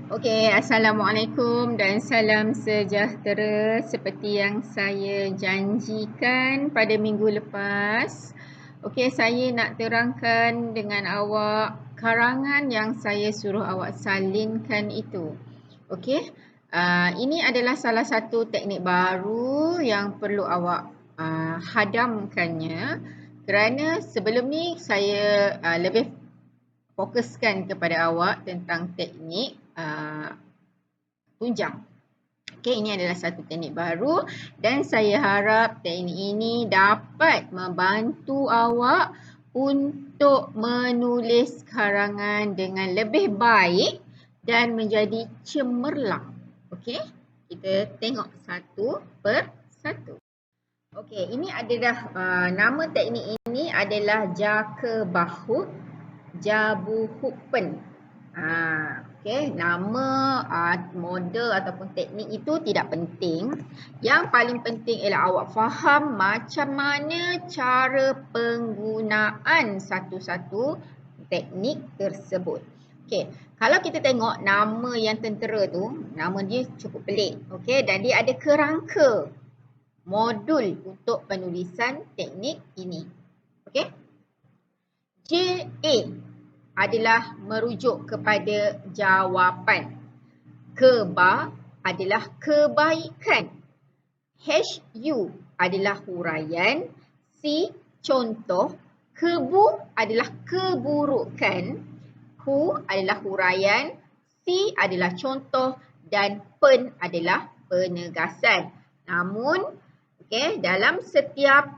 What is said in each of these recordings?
Okey, Assalamualaikum dan salam sejahtera seperti yang saya janjikan pada minggu lepas. Okey, saya nak terangkan dengan awak karangan yang saya suruh awak salinkan itu. Okey, ini adalah salah satu teknik baru yang perlu awak hadamkannya kerana sebelum ni saya lebih fokuskan kepada awak tentang teknik tunjang. Okey, ini adalah satu teknik baru dan saya harap teknik ini dapat membantu awak untuk menulis karangan dengan lebih baik dan menjadi cemerlang. Okey, kita tengok satu per satu. Okey, ini adalah nama teknik ini adalah Jaka Bahut Jabuhupen. Okay. Nama model ataupun teknik itu tidak penting. Yang paling penting ialah awak faham macam mana cara penggunaan satu-satu teknik tersebut. Okay. Kalau kita tengok nama yang tentera tu, nama dia cukup pelik. Okay. Dan dia ada kerangka modul untuk penulisan teknik ini. Okay. JA adalah merujuk kepada jawapan. Keba adalah kebaikan. HU adalah huraian. C contoh. Kebu adalah keburukan. Hu adalah huraian. C adalah contoh dan pen adalah penegasan. Namun, dalam setiap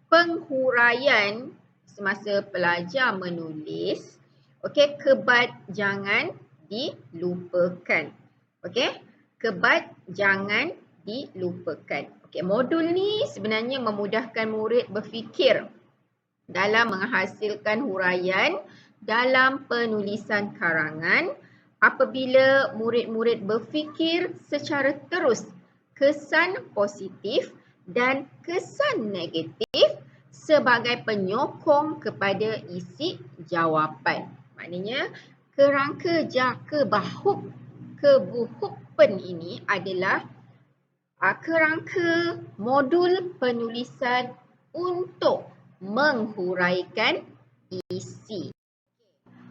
penghuraian semasa pelajar menulis, kebat jangan dilupakan. Kebat jangan dilupakan. Modul ni sebenarnya memudahkan murid berfikir dalam menghasilkan huraian dalam penulisan karangan apabila murid-murid berfikir secara terus kesan positif dan kesan negatif sebagai penyokong kepada isi jawapan. Maknanya kerangka Jaka Bahut Kebuhupen ini adalah kerangka modul penulisan untuk menghuraikan isi.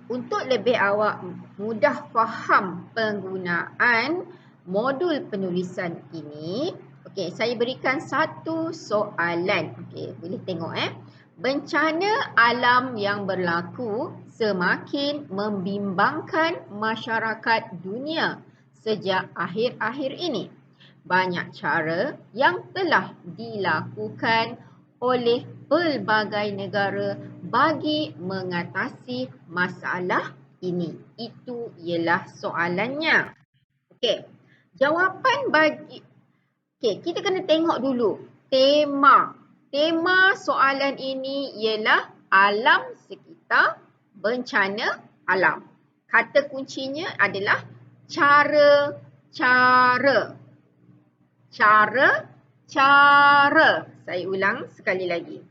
Untuk lebih awak mudah faham penggunaan modul penulisan ini, saya berikan satu soalan. Boleh tengok Bencana alam yang berlaku semakin membimbangkan masyarakat dunia sejak akhir-akhir ini. Banyak cara yang telah dilakukan oleh pelbagai negara bagi mengatasi masalah ini. Itu ialah soalannya. Jawapan bagi kita kena tengok dulu tema. Tema soalan ini ialah alam sekitar, bencana alam. Kata kuncinya adalah cara. Saya ulang sekali lagi.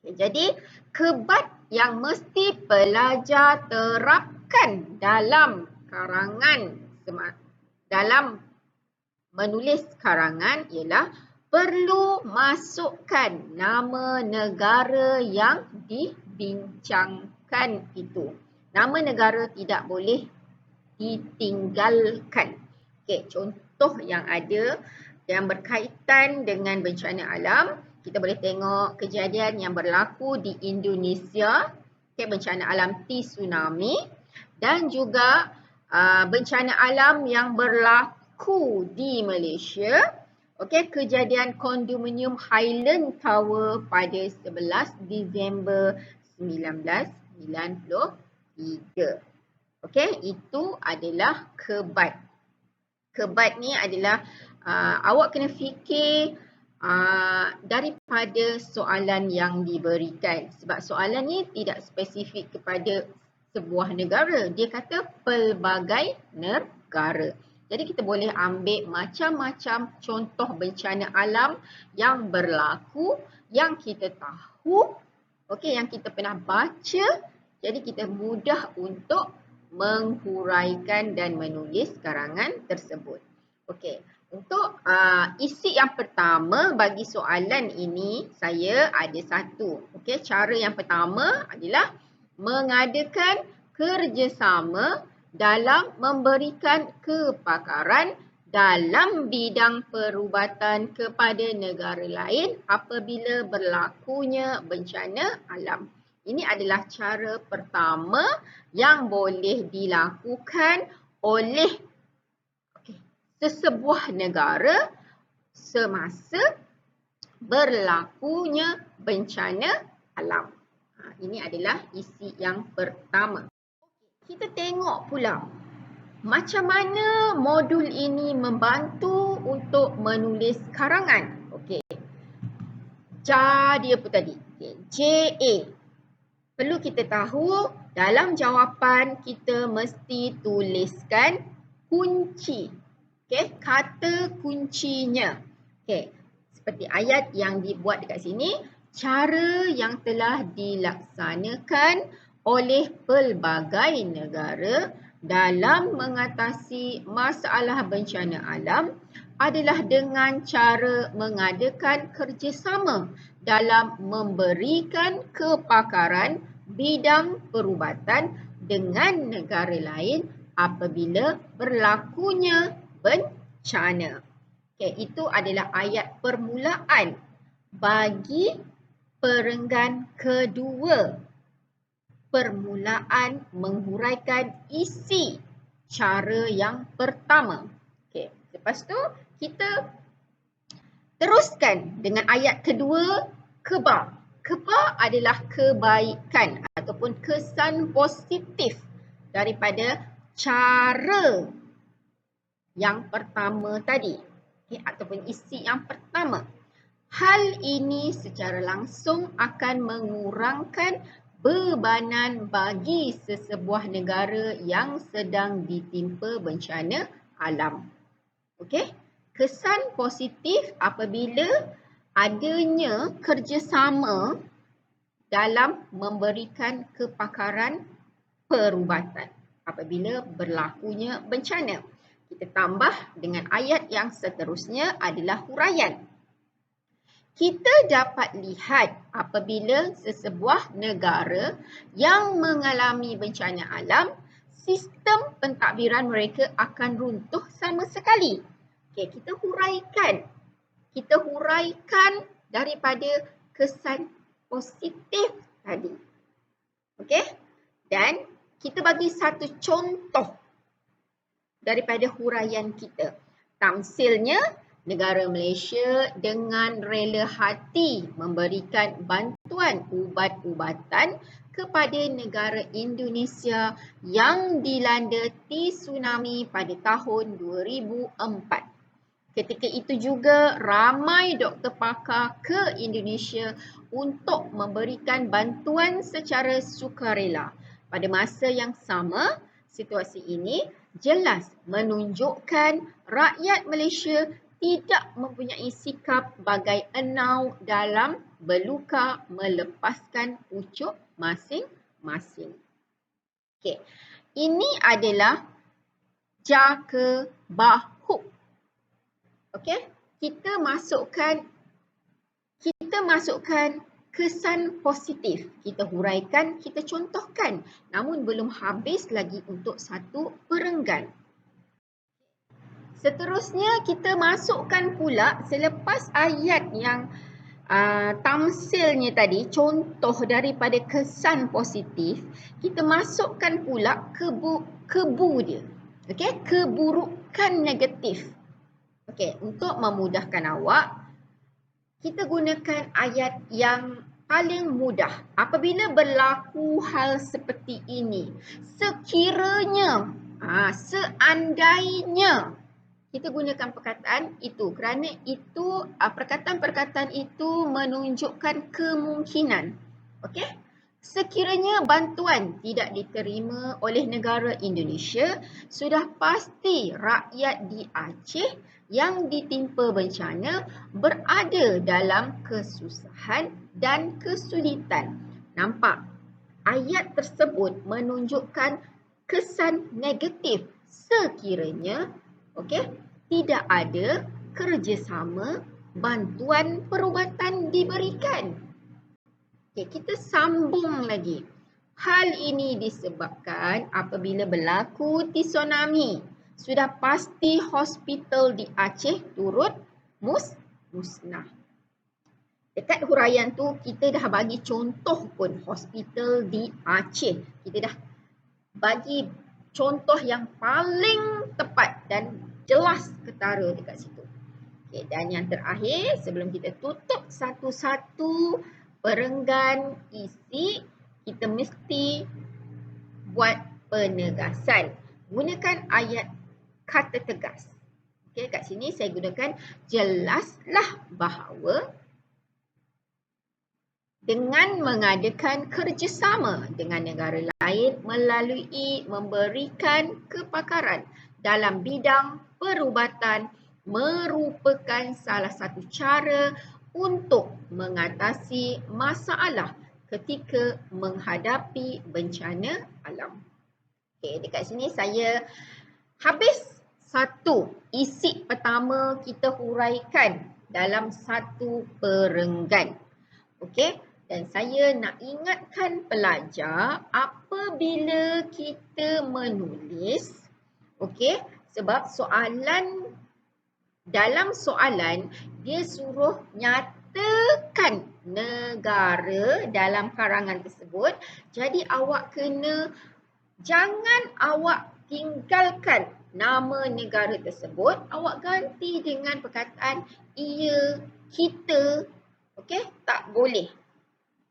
Jadi, kebat yang mesti pelajar terapkan dalam karangan, dalam menulis karangan ialah perlu masukkan nama negara yang dibincangkan itu. Nama negara tidak boleh ditinggalkan. Contoh yang ada yang berkaitan dengan bencana alam, kita boleh tengok kejadian yang berlaku di Indonesia, bencana alam tsunami dan juga bencana alam yang berlaku di Malaysia, kejadian kondominium Highland Tower pada 11 Disember 1993. Itu adalah kebat. Kebat ni adalah awak kena fikir daripada soalan yang diberikan. Sebab soalan ni tidak spesifik kepada sebuah negara. Dia kata pelbagai negara. Jadi kita boleh ambil macam-macam contoh bencana alam yang berlaku, yang kita tahu, yang kita pernah baca. Jadi kita mudah untuk menghuraikan dan menulis karangan tersebut. Okey, untuk isi yang pertama bagi soalan ini saya ada satu. Okey, cara yang pertama adalah mengadakan kerjasama dalam memberikan kepakaran dalam bidang perubatan kepada negara lain apabila berlakunya bencana alam. Ini adalah cara pertama yang boleh dilakukan oleh sesebuah negara semasa berlakunya bencana alam. Ini adalah isi yang pertama. Kita tengok pula macam mana modul ini membantu untuk menulis karangan. Okey. Dia pun tadi. JA. Perlu kita tahu dalam jawapan kita mesti tuliskan kunci. Okey, kata kuncinya. Okey. Seperti ayat yang dibuat dekat sini, cara yang telah dilaksanakan oleh pelbagai negara dalam mengatasi masalah bencana alam adalah dengan cara mengadakan kerjasama dalam memberikan kepakaran bidang perubatan dengan negara lain apabila berlakunya bencana. Okay, itu adalah ayat permulaan bagi perenggan kedua. Permulaan menghuraikan isi cara yang pertama. Okay. Lepas tu kita teruskan dengan ayat kedua, keba. Keba adalah kebaikan ataupun kesan positif daripada cara yang pertama tadi. Okay, ataupun isi yang pertama. Hal ini secara langsung akan mengurangkan bebanan bagi sesebuah negara yang sedang ditimpa bencana alam. Okey, kesan positif apabila adanya kerjasama dalam memberikan kepakaran perubatan apabila berlakunya bencana. Kita tambah dengan ayat yang seterusnya adalah huraian. Kita dapat lihat apabila sesebuah negara yang mengalami bencana alam, sistem pentadbiran mereka akan runtuh sama sekali. Okey, kita huraikan. Kita huraikan daripada kesan positif tadi. Okey? Dan kita bagi satu contoh daripada huraian kita. Tamsilnya, negara Malaysia dengan rela hati memberikan bantuan ubat-ubatan kepada negara Indonesia yang dilanda tsunami pada tahun 2004. Ketika itu juga ramai doktor pakar ke Indonesia untuk memberikan bantuan secara sukarela. Pada masa yang sama, situasi ini jelas menunjukkan rakyat Malaysia tidak mempunyai sikap bagai enau dalam berluka melepaskan pucuk masing-masing. Okey, ini adalah jaka bahu. Okey, kita masukkan kesan positif. Kita huraikan, kita contohkan. Namun belum habis lagi untuk satu perenggan. Seterusnya kita masukkan pula selepas ayat yang tamsilnya tadi, contoh daripada kesan positif, kita masukkan pula kebu dia. Okey, keburukan negatif. Okey, untuk memudahkan awak, kita gunakan ayat yang paling mudah. Apabila berlaku hal seperti ini, sekiranya, seandainya, kita gunakan perkataan itu kerana itu perkataan-perkataan itu menunjukkan kemungkinan. Okey? Sekiranya bantuan tidak diterima oleh negara Indonesia, sudah pasti rakyat di Aceh yang ditimpa bencana berada dalam kesusahan dan kesulitan. Nampak? Ayat tersebut menunjukkan kesan negatif sekiranya tidak ada kerjasama bantuan perubatan diberikan. Kita sambung lagi. Hal ini disebabkan apabila berlaku tsunami, sudah pasti hospital di Aceh turut musnah. Dekat huraian tu kita dah bagi contoh pun hospital di Aceh. Kita dah bagi contoh yang paling tepat dan jelas ketara dekat situ. Dan yang terakhir sebelum kita tutup satu-satu perenggan isi, kita mesti buat penegasan. Gunakan ayat kata tegas. Kat sini saya gunakan jelaslah bahawa dengan mengadakan kerjasama dengan negara lain melalui memberikan kepakaran dalam bidang perubatan merupakan salah satu cara untuk mengatasi masalah ketika menghadapi bencana alam. Dekat sini saya habis satu isi pertama kita huraikan dalam satu perenggan. Dan saya nak ingatkan pelajar apabila kita menulis, sebab soalan dalam soalan dia suruh nyatakan negara dalam karangan tersebut. Jadi awak jangan awak tinggalkan nama negara tersebut, awak ganti dengan perkataan ia, kita, tak boleh.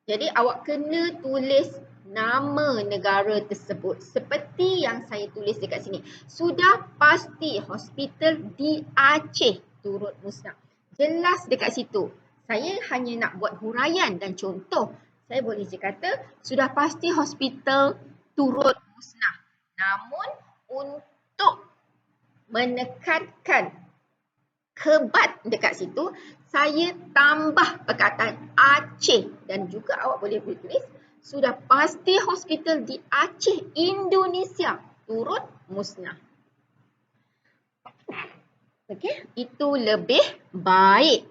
Jadi awak kena tulis nama negara tersebut seperti yang saya tulis dekat sini. Sudah pasti hospital di Aceh turut musnah. Jelas dekat situ. Saya hanya nak buat huraian dan contoh. Saya boleh je kata sudah pasti hospital turut musnah. Namun untuk menekankan kebat dekat situ, saya tambah perkataan Aceh dan juga awak boleh tulis sudah pasti hospital di Aceh, Indonesia turut musnah. Itu lebih baik.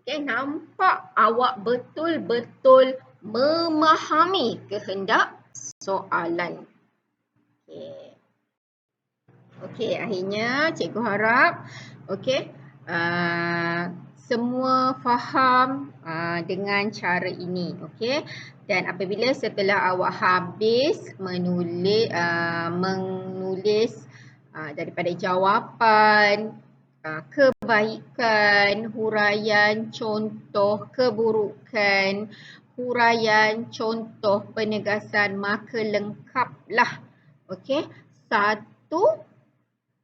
Nampak awak betul-betul memahami kehendak soalan. Akhirnya cikgu harap semua faham dengan cara ini. Dan apabila setelah awak habis menulis daripada jawapan, kebaikan, huraian contoh keburukan, huraian contoh penegasan, maka lengkaplah satu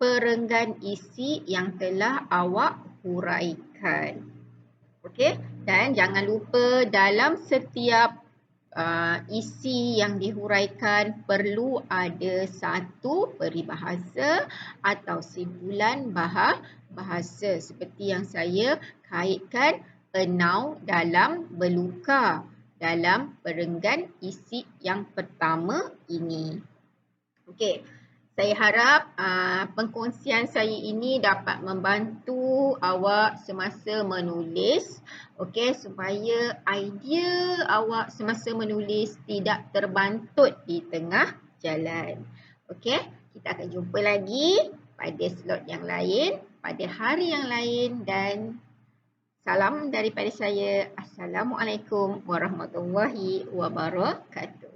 perenggan isi yang telah awak huraikan. Dan jangan lupa dalam setiap isi yang dihuraikan perlu ada satu peribahasa atau simpulan bahasa seperti yang saya kaitkan enau dalam berluka dalam perenggan isi yang pertama ini. Saya harap pengkongsian saya ini dapat membantu awak semasa menulis, supaya idea awak semasa menulis tidak terbantut di tengah jalan. Kita akan jumpa lagi pada slot yang lain, pada hari yang lain dan salam daripada saya. Assalamualaikum warahmatullahi wabarakatuh.